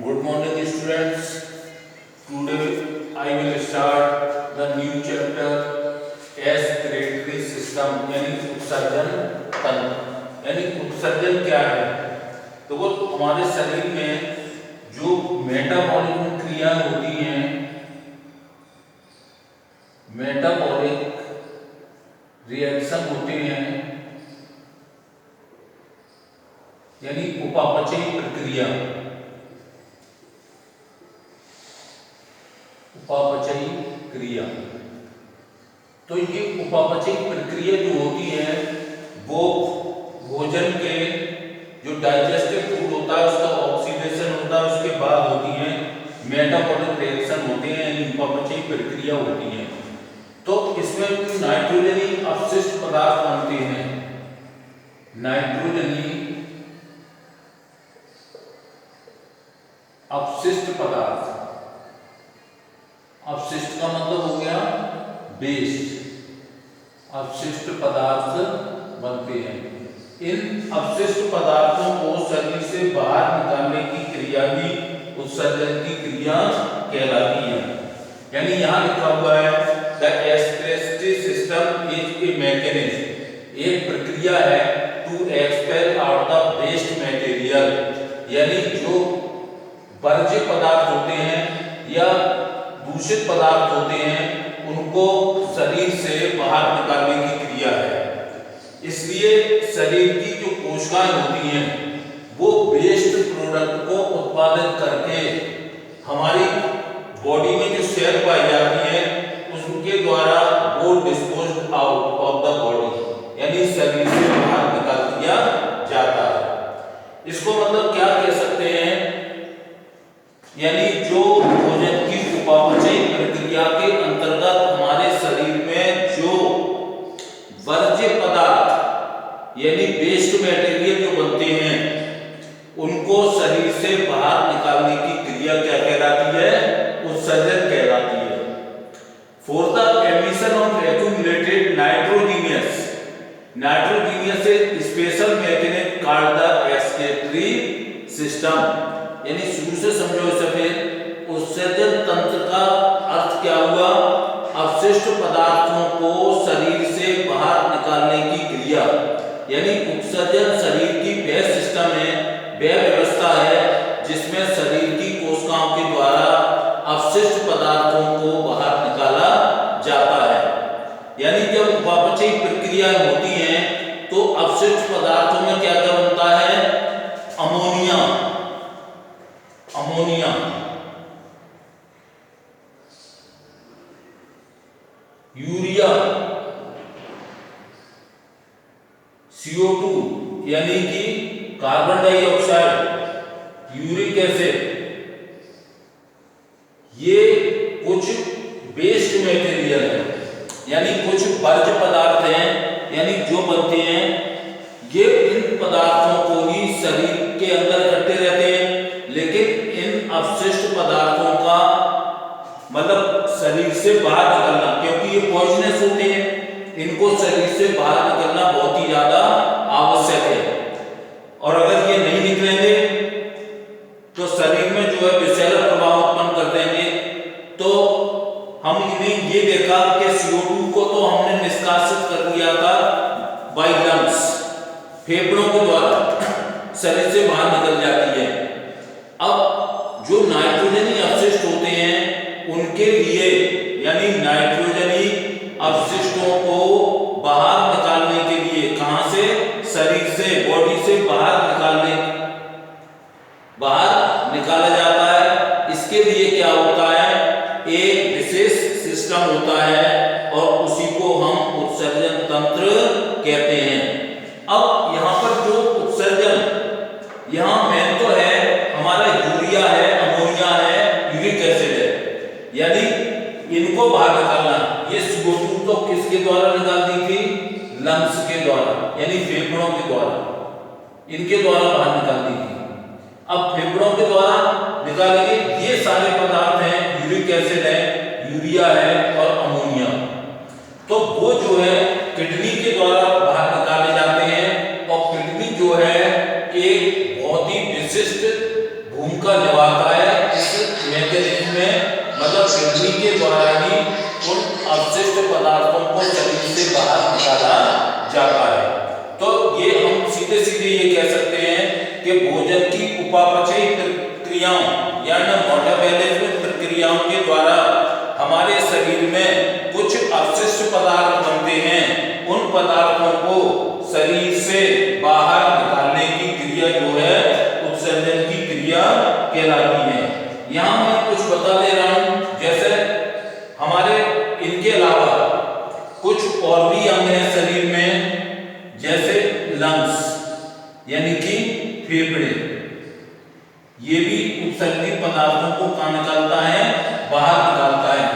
Good morning, students. Today I will start the new chapter respiratory system यानी उत्सर्जन तंत्र। यानी उत्सर्जन क्या है? तो वो हमारे शरीर में जो मेटाबॉलिक क्रिया होती हैं, मेटाबॉलिक रिएक्शन होते हैं, यानी उपापचयी प्रक्रिया, उपापचयी क्रिया। तो ये उपापचयी प्रक्रिया जो होती है वो भोजन के जो डाइजेस्टिव फूड होता है उसका ऑक्सीडेशन होता है, उसके बाद होती है मेटाबॉलिक रिएक्शन होते हैं, यानी उपापचयी प्रक्रिया होती है। तो इसमें नाइट्रोजनी अपशिष्ट पदार्थ बनते हैं। नाइट्रोजनी अपशिष्ट पदार्थ, अपशिष्ट का मतलब हो गया वेस्ट, अपशिष्ट पदार्थ बनते हैं। इन अपशिष्ट पदार्थों को शरीर से बाहर निकालने की क्रिया भी उत्सर्जन की क्रिया कहलाती है। यानी यहाँ लिखा हुआ है the excretory system is a mechanism, एक प्रक्रिया है to expel out the waste material, यानी जो वर्ज्य पदार्थ होते हैं या दूषित पदार्थ होते हैं उनको शरीर से बाहर निकालने की क्रिया है। इसलिए शरीर की जो कोशिकाएं होती हैं वो वेस्ट प्रोडक्ट को उत्पादित करके हमारी बॉडी में जो सेल पाई जाती है उसके द्वारा वो disposed out of the body, यानी शरीर से बाहर निकाल दिया जाता है। इसको मतलब क्या कह सकते हैं, यानी जो भोजन की उपापचयी प्रक्रिया के अंतर्गत हमारे शरीर में जो वर्ज्य पदार्थ यानी वेस्ट मटेरियल जो बनते हैं उनको शरीर से बाहर निकालने की क्रिया क्या कहलाती है? उत्सर्जन कहलाती है। For the emission of accumulated nitrogenous special mechanism called the excretory system, यानी शुरू से समझो इसे। फिर उत्सर्जन तंत्र का अर्थ क्या हुआ? अपशिष्ट पदार्थों को शरीर से बाहर निकालने की क्रिया, यानी उत्सर्जन शरीर की वह सिस्टम है, वह व्यवस्था है जिसमें शरीर की कोशिकाओं के द्वारा अपशिष्ट पदार्थों को बाहर निकाला जाता है। यानी जब उपापचयी प्रक्रियाएं होती हैं तो अपशिष्ट पदार्थों में क्या क्या बनता है? अमोनिया, अमोनिया, यूरिया, CO2 यानी कि कार्बन डाइऑक्साइड, यूरिक एसिड, ये कुछ वेस्ट मटेरियल है, यानी कुछ वर्ज्य पदार्थ हैं, यानी जो बनते हैं ये इन पदार्थों को ही शरीर के अंदर इकट्ठे रहते हैं, लेकिन इन अपशिष्ट पदार्थों का मतलब शरीर से बाहर निकलना, क्योंकि ये पॉइजनस होते हैं, इनको शरीर से बाहर निकलना बहुत ही ज्यादा आवश्यक है। और अगर ये नहीं निकलेंगे तो शरीर में जो है विषैला प्रभाव उत्पन्न कर देंगे। तो हम इन्हें ये देखा कि CO2 को तो हमने निष्कासित कर दिया था बाय लंग्स, फेफड़ों के द्वारा शरीर से बाहर निकल जाती है। अब जो नाइट्रोजनी अपशिष्ट होते हैं उनके लिए, यानी नाइट्रोजनी अपशिष्टों को बाहर निकालने के लिए, कहां से? शरीर से, बॉडी से बाहर निकाला जाता है। इसके लिए क्या होता है? एक विशेष सिस्टम होता है और उसी को हम उत्सर्जन तंत्र कहते हैं। अब यहाँ पर जो उत्सर्जन, यहाँ मेन तो है हमारा यूरिया है, अमोनिया है, यूरिक एसिड है, यानी इनको बाहर निकालना। ये CO2 तो किसके द्वारा निकाल दी थी? लंग्स के द्वारा, यानी फेफड़ों के द्वारा, इनके द्वारा बाहर निकाल दी थी। अब फेफड़ों के द्वारा निकालेंगे, ये सारे पदार्थ हैं, यूरिक एसिड है, यूरिया है और अमोनिया। तो वो जो है किडनी के द्वारा बाहर निकाले जाते हैं, और किडनी जो है एक बहुत ही विशिष्ट भूमिका निभाता है जाता है। तो ये हम सीधे सीधे ये कह सकते हैं कि भोजन की उपापचयी प्रक्रियाओं यानी मेटाबॉलिज्म प्रक्रियाओं के द्वारा हमारे शरीर में कुछ अवशिष्ट पदार्थ बनते हैं। उन पदार्थों को शरीर से बाहर निकालने की क्रिया जो है उत्सर्जन की क्रिया कहलाती है। यहाँ मैं कुछ बता दे रहा हूँ, जैसे हमारे इनके अलावा कुछ और भी अंग हैं शरीर में, जैसे लंग्स यानी कि फेफड़े, ये भी उत्सर्जित पदार्थों को कहाँ निकालता है, बाहर निकालता है।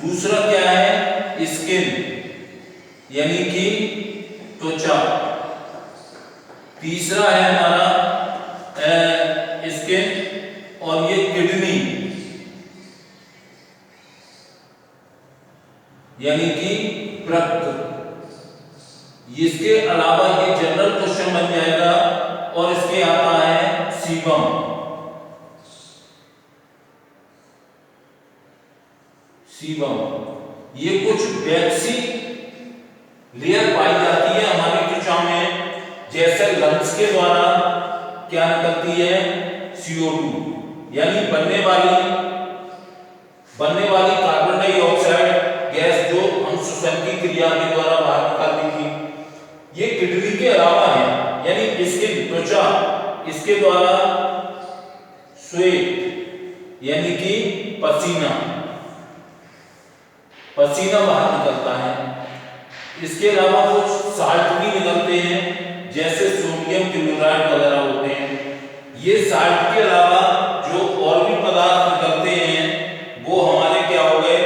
दूसरा क्या है, स्किन यानी कि त्वचा। तीसरा है हमारा स्किन और ये किडनी यानी कि रक्त। इसके अलावा ये जनरल क्वेश्चन बन जाएगा और इसके आता है सीबम। सीबम ये कुछ वैक्सी लेयर पाई जाती है हमारी त्वचा में, जैसे लंग्स के द्वारा क्या निकलती है, CO2 यानी बनने वाली कार्बन डाइऑक्साइड गैस जो हम श्वसन की क्रिया के द्वारा बाहर निकालती थी। ये किडनी के अलावा है, यानी इसके त्वचा, इसके द्वारा स्वेट यानी कि पसीना बाहर निकलता है। इसके अलावा कुछ साल्ट भी निकलते हैं, जैसे सोडियम क्लोराइड वगैरह होते हैं। ये साल्ट के अलावा जो और भी पदार्थ निकलते हैं वो हमारे क्या हो गए,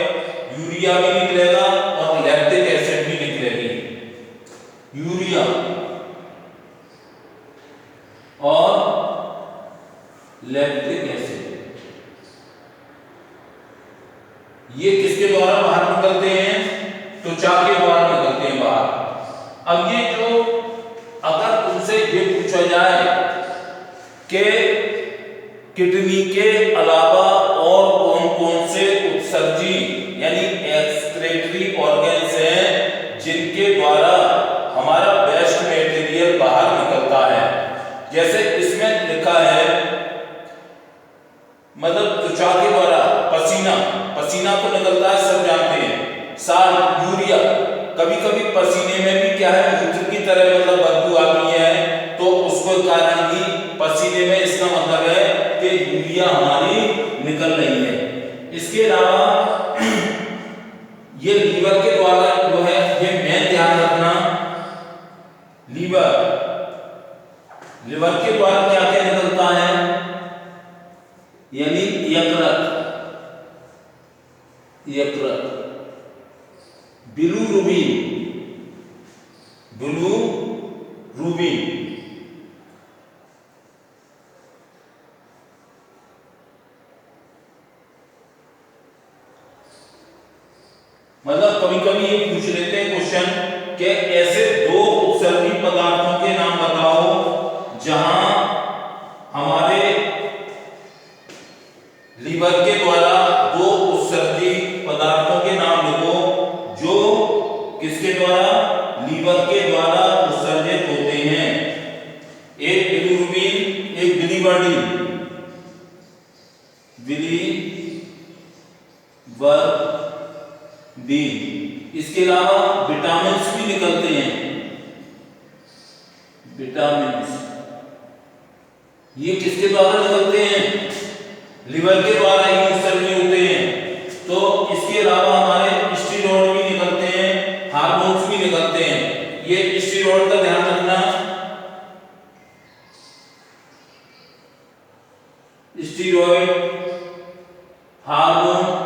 यूरिया भी निकलेगा और लैक्टिक एसिड भी निकलेगी। यूरिया और लैक्टिक एसिड ये किसके द्वारा बाहर निकलते हैं, त्वचा के द्वारा निकलते हैं बाहर। अब ये जो अगर तुमसे ये पूछा जाए कि किडनी के अलावा और कौन कौन से उत्सर्जी यानी एक्सक्रीटरी ऑर्गन्स हैं जिनके द्वारा हमारा वेस्ट मटेरियल बाहर निकलता है, जैसे इसमें लिखा है, मतलब त्वचा के द्वारा पसीना तो निकलता है, सब जानते हैं। साल्ट, यूरिया, कभी कभी पसीने में भी क्या है, मूत्र की तरह मतलब बदबू आती है, तो उसको कारण भी पसीने में, इसका मतलब है कि यूरिया हमारी निकल रही है। इसके अलावा ये लीवर के द्वारा जो है, ये मेन ध्यान रखना, लीवर के द्वारा क्या क्या निकलता है, यानी यकृत, बिलिरुबिन, मतलब कभी कभी ये पूछ लेते हैं क्वेश्चन कि ऐसे दो उत्सर्जी पदार्थों के नाम बताओ जहां हमारे लीवर के द्वारा दो उत्सर्जी पदार्थों के नाम लिखो जो किसके द्वारा, लीवर के द्वारा उत्सर्जित होते हैं। एक बिलिरुबिन, एक बिलिवर्डिन। इसके अलावा विटामिन्स भी निकलते हैं, ये किसके द्वारा निकलते हैं, लीवर के द्वारा ही उत्सर्जित होते हैं। तो इसके अलावा हमारे स्टेरॉइड भी निकलते हैं, हार्मोन्स भी निकलते हैं। ये स्टेरॉइड का ध्यान रखना, स्टेरॉइड, हार्मोन।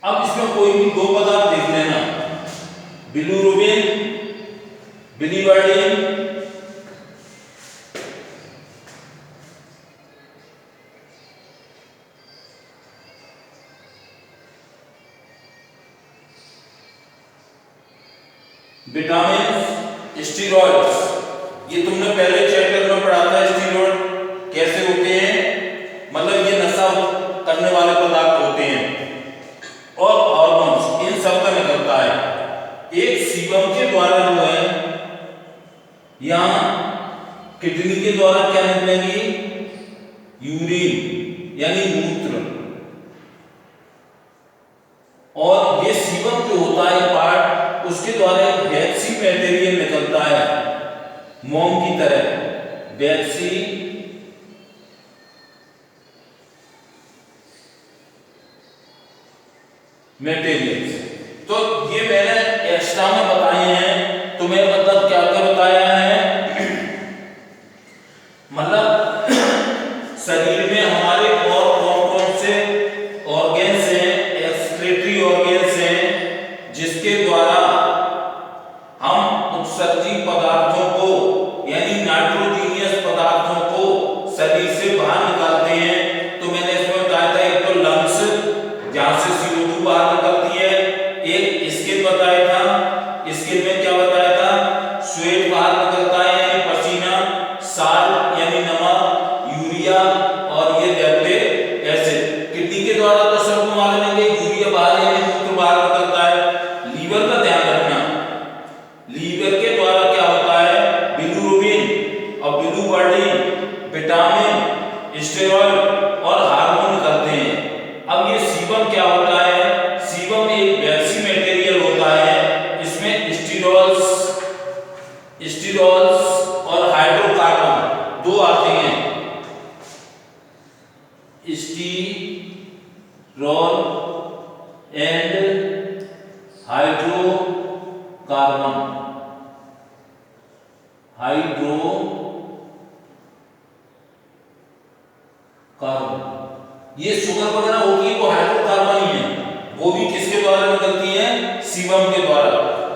अब इसमें कोई भी दो पदार्थ देख लेना, बिलिरुबिन, बिलिवर्डिन, विटामिन, स्टेरॉइड्स। ये तुमने पहले चैप्टर में पढ़ा था, स्टेरॉइड कैसे होते हैं, मतलब ये नशा करने वाले पदार्थ होते हैं। और हार्मोन्स, इन सब का द्वारा क्या निकलेगी? यूरिन यानी मूत्र। और ये सीबम जो होता है पार्ट, उसके द्वारा एक वैक्सी मटेरियल निकलता है मोम की तरह, वैक्सी मटेरियल्स। तो ये मैंने एक्स्ट्रा में बताए हैं, तुम्हें मतलब क्या क्या बताया है, मतलब शरीर में हमारे और कौन कौन से ऑर्गन्स हैं, एक्सक्रीटरी ऑर्गन्स हैं, जिसके द्वारा हम उत्सर्जी पदार्थों को यानी नाइट्रोजीनियस पदार्थों को शरीर से बाहर निकालते हैं। तो मैंने इसमें बताया था, एक तो लंग्स जहां से CO2 बाहर निकलती है, एक स्किन बताया था, स्किन में क्या बताया था, स्वेट बाहर निकलता है यानी पसीना, साल्ट यानी नमक, यूरिया और ये लैक्टिक एसिड। किडनी के द्वारा तो सबको मालूम है कि यूरिया बाहर यानी मूत्र बाहर निकलता है। लीवर का ध्यान रखना, लीवर के द्वारा क्या होता है, बिलिरुबिन और बिलिरुबिन, विटामिन, स्टेरॉइड और हार्मोन निकलते हैं। अब ये सीबम क्या होता है, सीबम एक वैक्सी मटेरियल होता है, इसमें स्टीरोल्स और हाइड्रोकार्बन दो आते हैं, स्टीरोल एंड हाइड्रोकार्बन, ये शुगर वगैरह होती है वो हाइड्रोकार्बन ही है, वो भी किसके द्वारा निकलती है, सीबम के द्वारा।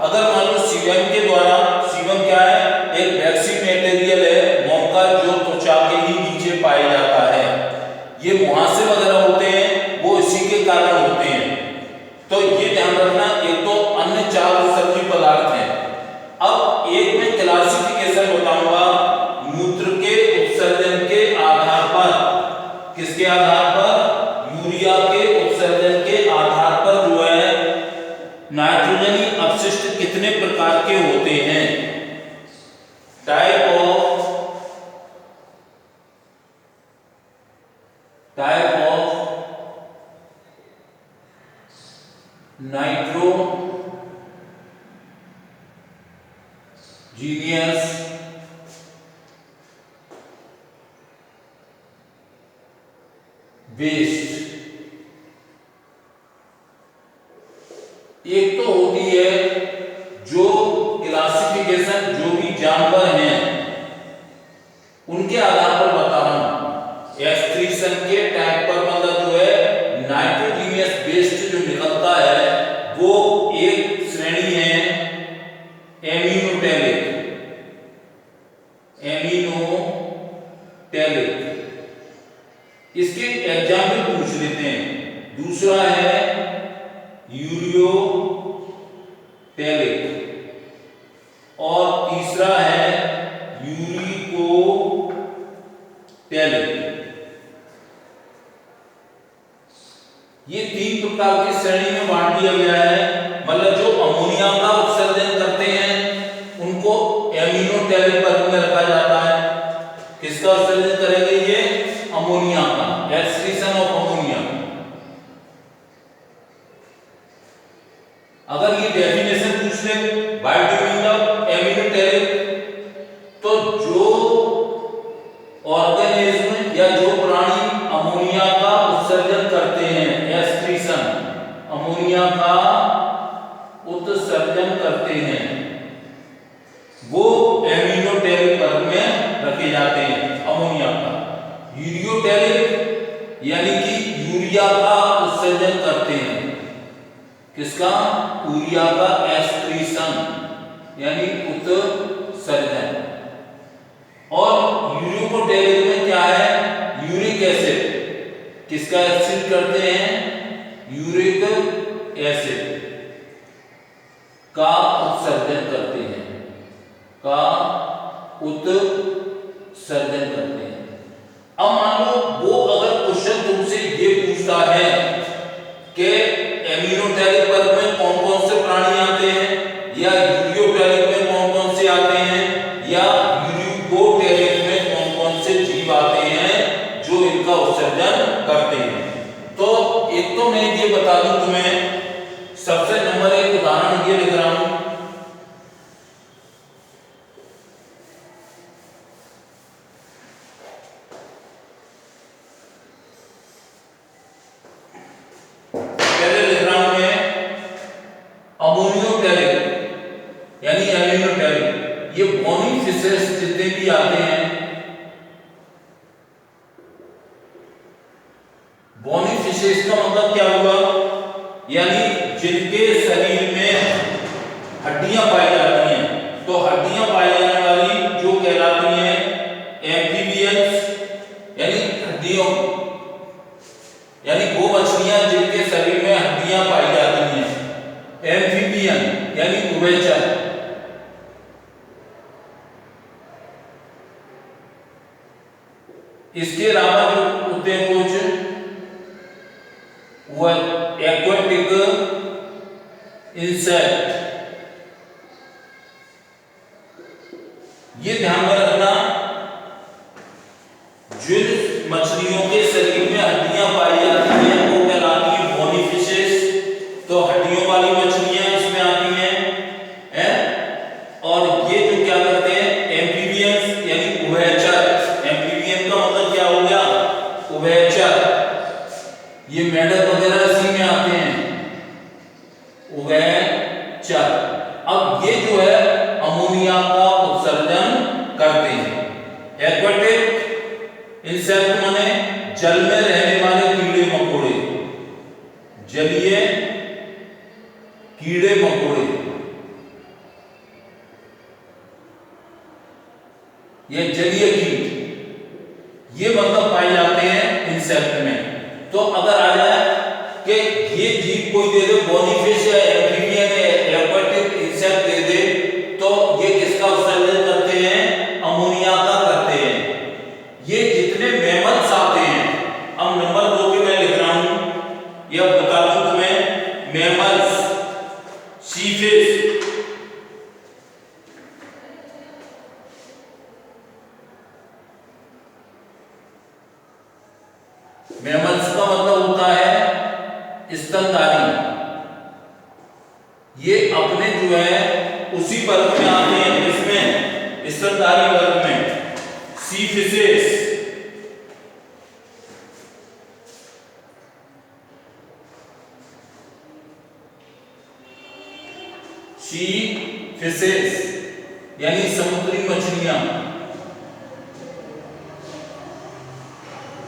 अगर मान लो सीबम के द्वारा, सीबम क्या है, एक वैक्सी मटेरियल है मोम का, जो त्वचा के ही नीचे पाया जाता है। ये मुहासे वगैरह होते हैं वो इसी के कारण होते हैं। तो ये ध्यान रखना, एक तो अन्य 4 उत्सर्जी पदार्थ हैं। अब एक में क्लासिफिकेशन बताऊंगा मूत्र के उत्सर्जन के आधार पर, किसके आधार पर, यूरिया के उत्सर्जन के आधार पर जो है नाइट्रोजनी अपशिष्ट कितने प्रकार के होते हैं। Type of nitrogenous waste. एक तो होती है जो क्लासिफिकेशन, जो भी जानवर हैं उनके आधार पर बता रहा हूं, एक्सक्रीशन के टाइप पर, मतलब जो है नाइट्रोजीनियस वेस्ट जो निकलता है वो एक श्रेणी है एमिनोटैलिक, इसके एग्जाम्पल पूछ लेते हैं। दूसरा है यूरियोटैलिक और तीसरा है यूरिकोटैलिक। ये 3 प्रकार की श्रेणी में बांट दिया गया है। मतलब जो अमोनिया का उत्सर्जन करते हैं उनको एमिनोटैलिक वर्ग में रखा जाता है। किसका उत्सर्जन करेंगे, ये अमोनिया का, एक्सक्रीशन ऑफ अमोनिया। अगर ये डेफिनेशन पूछ ले, why do you mean the ammonotelic, तो जो ऑर्गेनिज्म या जो प्राणी अमोनिया का उत्सर्जन करते हैं, एक्सक्रीशन, अमोनिया का उत्सर्जन करते हैं, वो एमिनोटैलिक वर्ग में रखे जाते हैं अमोनिया का। यूरियोटैलिक यानी कि यूरिया का उत्सर्जन करते हैं, किसका, यूरिया का एक्सक्रीशन यानी उत्सर्जन। और यूरिकोटैलिक में क्या है, यूरिक एसिड, किसका एक्सक्रीट करते हैं, यूरिक एसिड का उत्सर्जन करते हैं, का उत्सर्जन करते हैं। अब मान लो वो अगर क्वेश्चन तुमसे ये पूछता है कि एमिनोटैलिक वर्ग में कौन कौन से प्राणी आते हैं, या यूरियोटैलिक में कौन कौन से आते हैं, या यूरिकोटैलिक में कौन कौन तो मैं ये बता दूं तुम्हें, सबसे नंबर एक उदाहरण ये लिख रहा हूं, पहले लिख रहा हूं मैं अमोनियोटैलिक यानी एमिनोटैलिक। ये बोनीफिशेस जितने भी आते हैं, बोनीफिशेस का मतलब क्या हुआ, यानी जिनके शरीर में हड्डियां पाई जाती हैं, तो हड्डियां पाई जाने वाली जो कहलाती हैं एम्फीबियंस, यानी हड्डियों, यानी वो मछलियां जिनके शरीर में हड्डियां पाई जाती हैं, एम्फीबियन यानी उभयचर। इसके अलावा जो होते हैं कुछ वो एक्वाटिक इंसेक्ट, ये ध्यान में रखना, जिन मछलियों के शरीर में हड्डियां पाई जाती हैं वो कहलाती हैं बोनीफिशेस, तो हड्डियों वाली मछलियां इसमें आती हैं, और ये जो क्या करते हैं एम्फीबियंस यानी उभयचर। एम्फीबियन का मतलब क्या हो गया, उभयचर। ये मेढक वगैरह इसी में आते हैं, उभयचर। अब ये जो है अमोनिया का उत्सर्जन करते हैं। एक्वाटिक इंसेक्ट माने जल में रहने वाले कीड़े मकोड़े, जलीय कीड़े मकोड़े, ये जलीय कीट, ये मतलब पाए जाते हैं इंसेक्ट में। तो अगर आ जाए कि ये जीव कोई दे दे, बोनीफिश या एम्फीबियन या एक्वाटिक इंसेक्ट दे दे, तो ये किसका उत्सर्जन करते हैं, अमोनिया का करते हैं। ये जितने मैमल्स आते हैं, अब नंबर 2 पे मैं लिख रहा हूं, ये बता दूं तुम्हें, मैमल्स, सीफिश, मैमल्स का मतलब होता है स्तनधारी, ये अपने जो है उसी वर्ग में आते हैं, इसमें स्तनधारी वर्ग में। सी फिशेस, सी फिशेस यानी समुद्री मछलियां,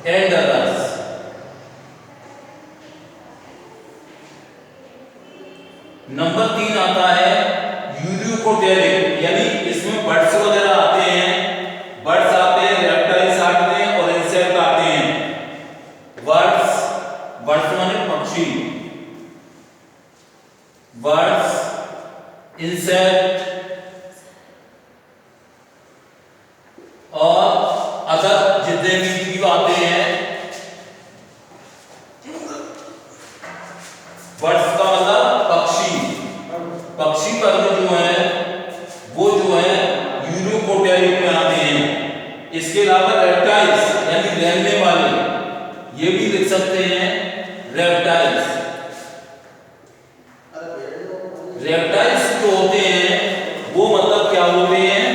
एंड अदर्स। नंबर 3 आता है यूरियोकोटेरिक, यानी इसमें बर्ड्स वगैरह आते हैं, बर्ड्स आते हैं, रेप्टाइल्स आते हैं और इंसेक्ट आते हैं। बर्ड्स, बर्ड्स माने पक्षी, बर्ड्स, इंसेक्ट और अदर जितने भी जीव आते हैं। बर्ड्स का मतलब पक्षी, पक्षी वर्ग जो है वो जो है यूरियोकोटेरिक में आते हैं। इसके अलावा रेप्टाइल्स यानी रहने वाले, ये भी लिख सकते हैं रेप्टाइल्स। रेप्टाइल्स जो होते हैं वो मतलब क्या होते हैं,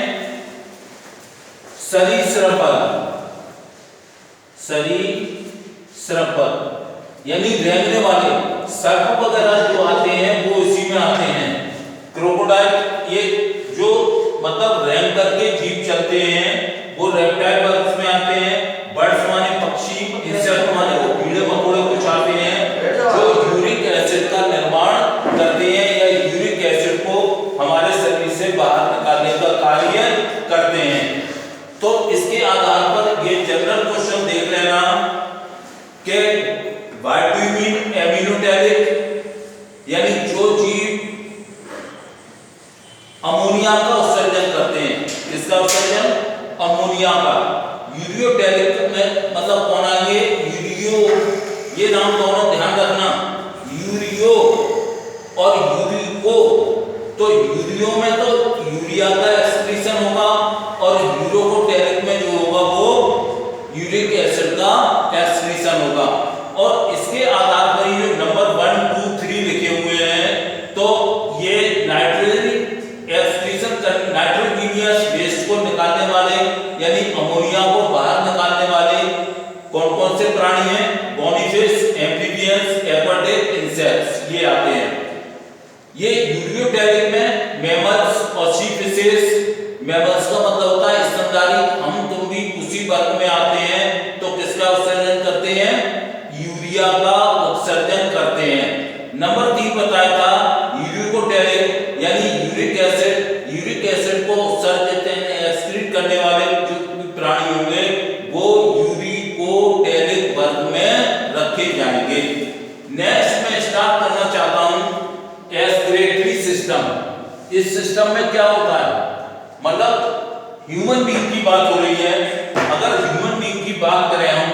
सरीसृप, सरीसृप यानी रेंगने वाले। सर्प वगैरह जो आते हैं वो इसी में आते हैं। क्रोकोडाइल, ये जो मतलब रेंग करके जीव चलते हैं वो रेप्टाइल वर्ग में आते हैं। बर्ड्स माने पक्षी, इंसेक्ट माने वो कीड़े मकोड़े कुछ आते हैं जो यूरिक एसिड का निर्माण करते हैं या यूरिक एसिड को हमारे शरीर से बाहर निकालने का कार्य करते हैं। तो इसके आधार पर ये जनरल क्वेश्चन देख लेना कि व्हाट डू यू मीन एमिनोटैलिक, यानी जो जीव अमोनिया का उत्सर्जन करते हैं। किसका उत्सर्जन, अमोनिया का। यूरियोटैलिक में मतलब कौन आएंगे, यूरियो, ये नाम दोनों ध्यान रखना, यूरियो और यूरिको। तो यूरियो में तो यूरिया का एक्सक्रीशन होगा और यूरियोटैलिक में जो होगा वो यूरिक एसिड का एक्सक्रीशन होगा। और इसके आधार पर ये प्राणी हैं, बोनीफिश, एम्फीबियंस, एक्वाटिक, इंसेक्ट्स, ये आते हैं। ये यूरियोटेलिक में मैमल्स और सी फिशेस, मैमल्स का मतलब होता है स्तनधारी, हम तुम भी उसी वर्ग में आते हैं। तो किसका उत्सर्जन करते हैं? यूरिया का उत्सर्जन करते हैं। नंबर 3 बताया था यूरिकोटेलिक यानी यूरिक एसिड। यूरिक एसिड को उत्सर्जित एक्सक्रीट करने वाले जो प्राणी होंगे वो यूरिकोटेलिक वर्ग में रखे जाएंगे। नेक्स्ट मैं स्टार्ट करना चाहता हूं एस्पिरेटरी सिस्टम। इस सिस्टम में क्या होता है, मतलब ह्यूमन बीइंग की बात हो रही है। अगर ह्यूमन बीइंग की बात करें हम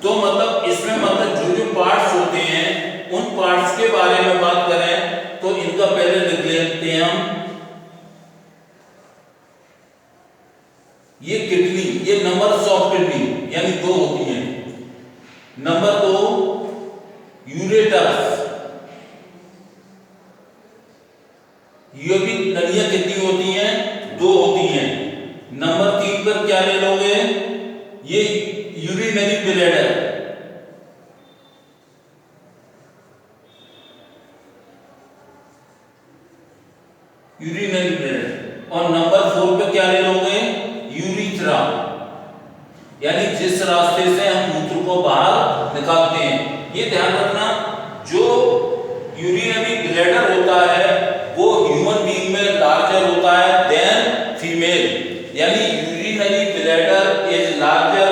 तो मतलब इसमें मतलब जो जो पार्ट्स होते हैं उन पार्ट्स के बारे में बात करें तो इनका पहले लिख लेते हैं हम। ये किडनी, ये नंबर्स ऑफ किडनी यानी 2 होती हैं। नंबर 2 यूरेटस, ये भी नलियां कितनी होती हैं? 2 होती हैं। नंबर 3 पर क्या ले लोगे? ये यूरिनरी ब्लैडर, यूरिनरी ब्लैडर। और नंबर 4 पे क्या ले लोगे? यूरिथ्रा, यानी जिस रास्ते से हम मूत्र को बाहर निकालते हैं। ये ध्यान रखना, जो यूरिनरी ब्लैडर होता है वो ह्यूमन बीइंग में लार्जर होता है देन फीमेल, यानी urinary bladder is larger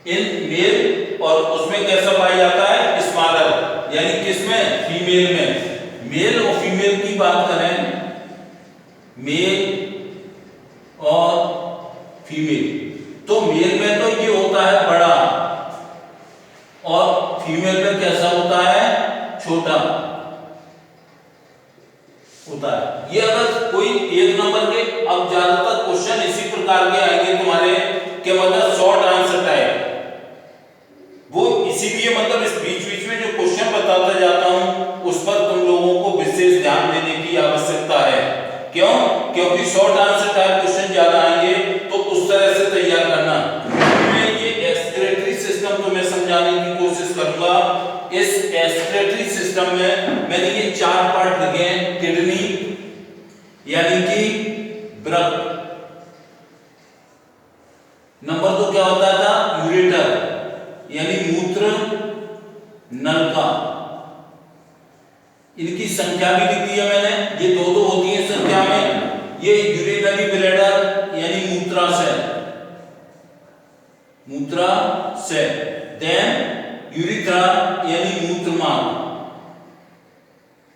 in male और उसमें कैसा पाया जाता है? स्मॉलर, यानी किसमें? फीमेल में। मेल और फीमेल की बात करें, मेल और फीमेल, तो मेल में तो ये होता है बड़ा और फीमेल में कैसा होता है? छोटा होता है। ये अगर कोई एक नंबर के, अब ज्यादातर क्वेश्चन इसी प्रकार के आएंगे तुम्हारे के मतलब शॉर्ट आंसर टाइप, वो इसीलिए मतलब इस बीच बीच में जो क्वेश्चन बताता जाता हूं उस पर तुम लोगों को विशेष ध्यान देने की आवश्यकता है। क्यों? क्योंकि शॉर्ट आंसर टाइप क्वेश्चन ज्यादा आएंगे तो उस तरह से तैयार करना। मैं ये एक्सक्रीटरी सिस्टम तुम्हें समझाने की कोशिश करूंगा। इस एक्सक्रीटरी सिस्टम में मैंने ये 4 पार्ट लिखे हैं। किडनी यानी कि वृक्क, नंबर 2 क्या होता था? यूरेटर यानी मूत्र नलिका, इनकी संख्या भी लिख दी है मैंने, ये 2-2 होती है संख्या में। ये यूरिनरी ब्लैडर यानी मूत्राशय, मूत्राशय, देन यूरिथ्रा यानी मूत्रमार्ग,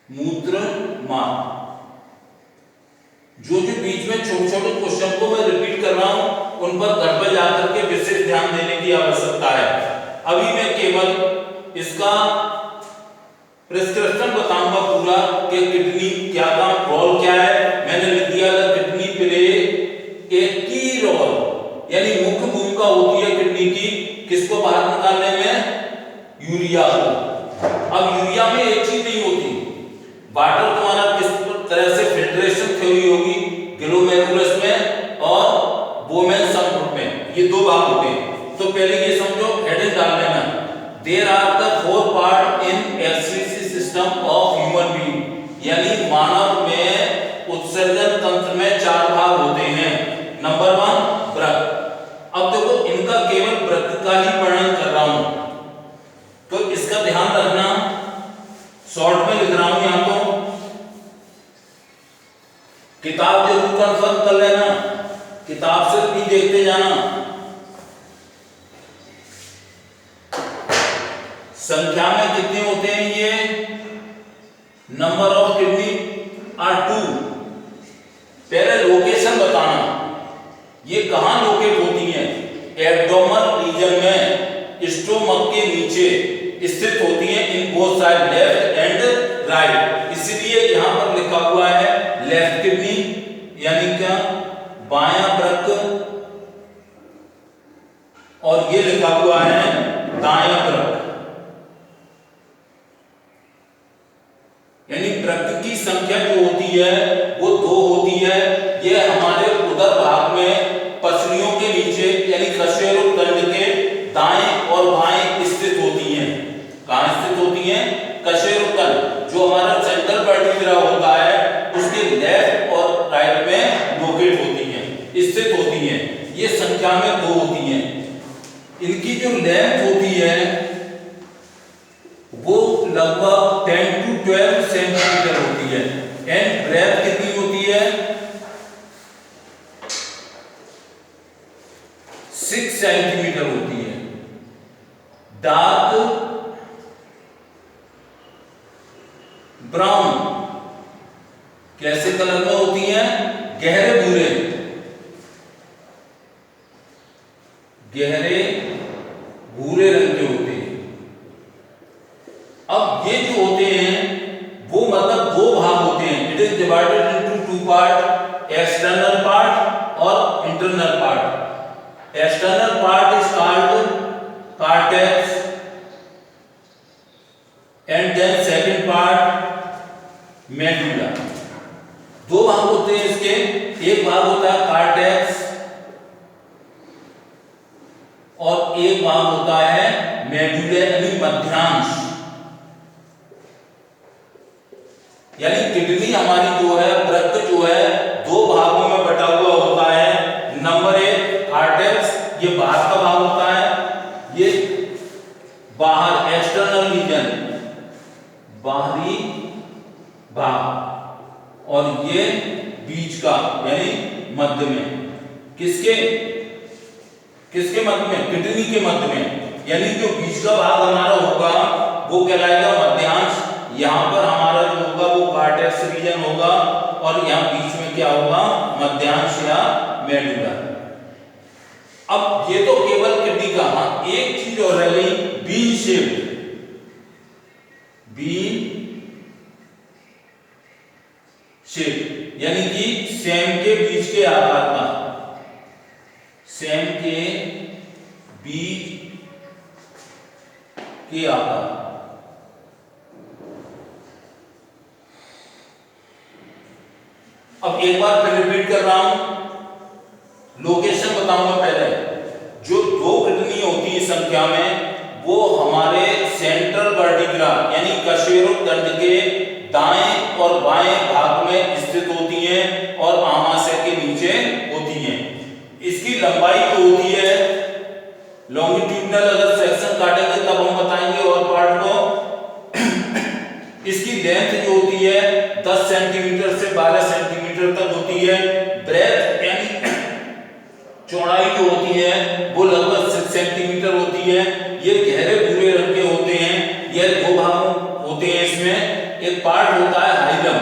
मूत्रमार्ग। जो जो बीच में छोटे छोटे क्वेश्चन को मैं रिपीट कर रहा हूं उन पर घर पर जाकर के विशेष ध्यान देने की आवश्यकता है। अभी मैं केवल इसका प्रिस्क्रिप्शन बताऊंगा पूरा कि किडनी क्या का रोल क्या है। मैंने लिख दिया था किडनी प्ले एक की रोल, यानी मुख्य भूमिका होती है किडनी की किसको बाहर निकालने में? यूरिया को। अब यूरिया में एक चीज नहीं होती, वाटर तुम्हारा किस तरह से फिल्ट्रेशन थ्योरी होगी, ग्लोमेरुलस में और बोमेन समरूप में, ये 2 भाग होते हैं। तो पहले ये समझो, हेडिंग डाल लेना, there are the 4 part in excretory system of human being, यानी मानव में उत्सर्जन तंत्र में 4 भाग होते हैं। नंबर 1 वृक्क। अब देखो इनका केवल वृक्क का ही वर्णन कर रहा हूं तो इसका ध्यान रखना, शॉर्ट में लिख रहा हूं यहां तो किताब जरूर कंफर्म कर लेना, किताब से भी देखते जाना। संख्या में कितने होते हैं ये? Number of kidney are 2। पहले लोकेशन बताना, ये कहां लोकेट होती हैं? एब्डोमन रीजन में, स्टोमक के नीचे स्थित होती हैं, in both side left and right. इसलिए यहां पर लिखा हुआ है लेफ्ट किडनी, यानी क्या? बायां वृक्क, और ये लिखा हुआ है दायां वृक्क, यानी वृक्क की संख्या जो होती है वो 2 होती है। ये हमारे उदर भाग में पसलियों के नीचे यानी कशेरुक दंड के दाएं ये संख्या में 2 होती हैं। इनकी जो लेंथ होती है वो लगभग 10 to 12 सेंटीमीटर होती है। एंड ब्रेथ कितनी होती है? 6 सेंटीमीटर होती है। डार्क ब्राउन कैसे कलर में होती हैं? गहरे भूरे, गहरे भूरे रंग के होते हैं। अब ये जो होते हैं वो मतलब 2 भाग होते हैं। It is divided into 2 part, external part और internal part. External part is called cortex and then second part medulla. 2 भाग होते हैं इसके। एक भाग होता है कॉर्टेक्स और एक भाग होता है मेडुला यानी मध्यांश। यानी किडनी हमारी जो है, वृक्क जो है 2 भागों में बटा हुआ होता है। नंबर 1 कॉर्टेक्स, ये बाहर का भाग होता है, ये बाहर एक्सटर्नल रीजन, बाहरी भाग, और ये बीच का यानी मध्य में। किसके मध्य में? किडनी के मध्य में। यानी जो बीच का भाग हमारा होगा वो कहलाएगा मध्यांश। यहां पर हमारा जो होगा वो कॉर्टेक्स रीजन होगा और यहां बीच में क्या होगा? मध्यांश या मेडुला। अब ये तो केवल किडनी का। हाँ, एक चीज और रह गई, बीन शेप। बीन शेप यानी कि सेम के बीच के आकार का, सेम के बीच के आकार। अब एक बार फिर रिपीट कर रहा हूं, लोकेशन बताऊंगा पहले। जो 2 किडनी होती है संख्या में वो हमारे सेंट्रल वर्टिब्रा यानी कशेरुकदंड के दाएं और बाएं भाग में स्थित होती हैं और आमाशय के नीचे होती हैं। इसकी लंबाई जो होती है, लॉन्गिट्यूडनल अगर सेक्शन काटेंगे तब हम बताएंगे और पार्ट को। इसकी लेंथ जो होती है 10 सेंटीमीटर से 12 सेंटीमीटर तक होती है। ब्रेथ यानी चौड़ाई जो होती है वो लगभग 6 सेंटीमीटर होती है। ये गहरे भूरे रंग के होते हैं। ये 2 भाग होते हैं इसमें। एक पार्ट होता है हाइलम,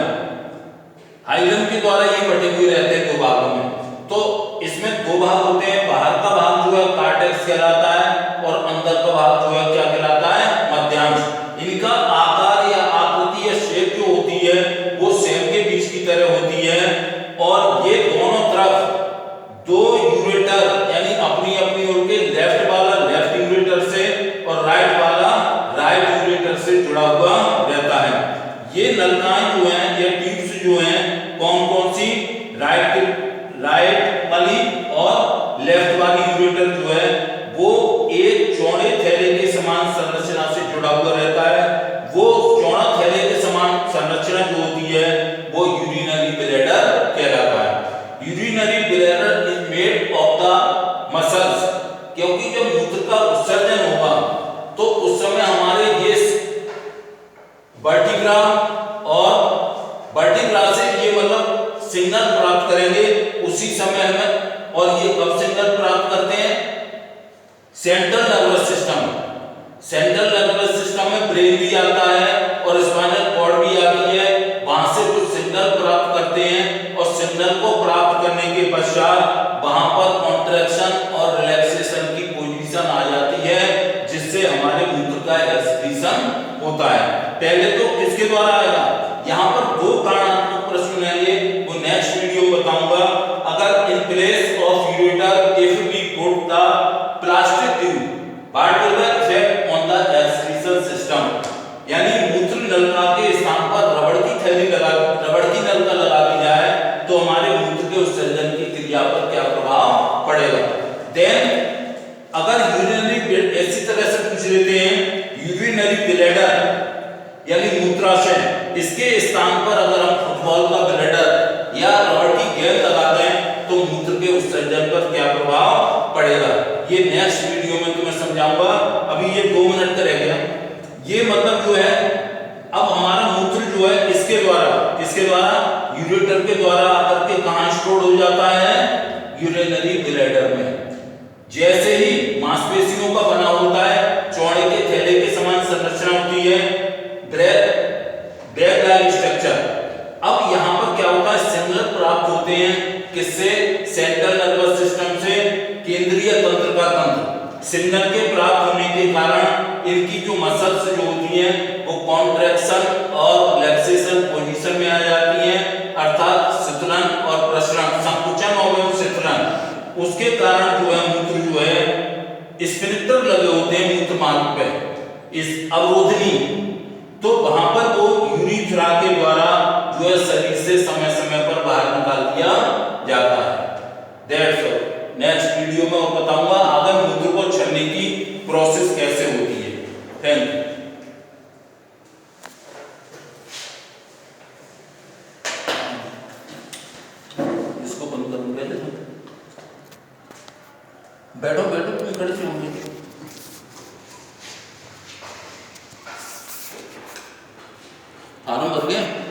हाइलम के द्वारा ये बटे हुए रहते हैं 2 भागों में। तो इसमें 2 भाग होते हैं। बाहर का भाग जो है कॉर्टेक्स कहलाता है और अंदर का भाग जो है क्या कहलाता है? मध्यांश। इनका आकार या आकृति या शेप जो होती है वो सेम के बीच की तरह होती है और ये दोनों तरफ 2 यूरेटर यानी अपनी अपनी ओर के, लेफ्ट वाला लेफ्ट यूरेटर से और राइट वाला राइट यूरेटर से जुड़ा हुआ रहता है। ये नलिकाएं जो हैं, ये ट्यूब्स जो हैं, कौन कौन सी? राइट वाली और लेफ्ट वाली यूरेटर जो है वो एक चौड़े थैले के समान संरचना से जुड़ा हुआ रहता है। वो चौड़ा थैले के समान संरचना जो होती है वो यूरिनरी ब्लैडर कहलाता है। Urinary bladder is made of the muscles, क्योंकि जब मूत्र का उत्सर्जन होगा तो उस समय हमारे ये वर्टिब्रा और वर्टिब्रा से ये मतलब सिग्नल प्राप्त करेंगे उसी समय हमें। और ये कब सिग्नल प्राप्त करते हैं? Central nervous system. Central nervous system में ब्रेन भी आता है और स्पाइनल कॉर्ड भी आती है। वहां से कुछ सिग्नल प्राप्त करते हैं और सिग्नल को प्राप्त करने के पश्चात वहां पर कॉन्ट्रैक्शन और रिलैक्सेशन की पोजीशन आ जाती है, जिससे हमारे मूत्र का एक्सक्रीशन होता है। पहले तो किसके द्वारा आएगा? यहाँ पर 2 कारणात्मक प्रश्न आएंगे, वो नेक्स्ट वीडियो में बताऊंगा। अगर in place of ureter if we put the plastic tube what will the effect on the excretion system, यानी मूत्र नलिका के स्थान पर रबड़ की नलिका लगा दी जाए तो हमारे मूत्र के उत्सर्जन की क्रिया पर क्या प्रभाव पड़ेगा। देन अगर यूरिनरी, ऐसी तरह से पूछ लेते हैं, यूरिनरी ब्लैडर यानी मूत्राशय, इसके स्थान पर अगर हम फुटबॉल का ब्लैडर या रबड़ की गेंद लगा दें तो तो मूत्र के उत्सर्जन पर क्या प्रभाव पड़ेगा, ये नेक्स्ट वीडियो में तुम्हें समझाऊंगा। अभी ये 2 मिनट का रह गया। ये मतलब जो है अब हमारा मूत्र जो है इसके द्वारा यूरेटर के द्वारा आकर के कहां स्टोर हो जाता है, यूरिनरी ब्लैडर में। जैसे ही मांसपेशियों का बना होता है, चौड़े के थैले के समान संरचना होती है, बैग लाइक स्ट्रक्चर। अब यहां पर क्या होता है, सिग्नल प्राप्त होते हैं किससे, सेंट्रल नर्वस सिस्टम से, केंद्रीय तंत्र का तंत्र। सिग्नल के प्राप्त होने के कारण इनकी जो मसल्स जो होती हैं वो कॉन्ट्रैक्शन और रिलैक्सेशन पोजीशन में आ जाती हैं, अर्थात शीतलन और प्रसरण, संकुचन और शीतलन। उसके कारण जो है मूत्र जो है स्फिंक्टर लगे होते हैं मूत्र मार्ग पे, इस अवरोधनी, तो वहां पर वो यूरिथ्रा के द्वारा जो है शरीर से समय समय पर बाहर निकाल दिया जाता है। That's all. नेक्स्ट वीडियो में और बताऊंगा आगे मूत्र को छलने की प्रोसेस कैसे होती है। Thank you. इसको बंद करूंगा, बैठो तुम खड़े होंगे। फार्म भर गए।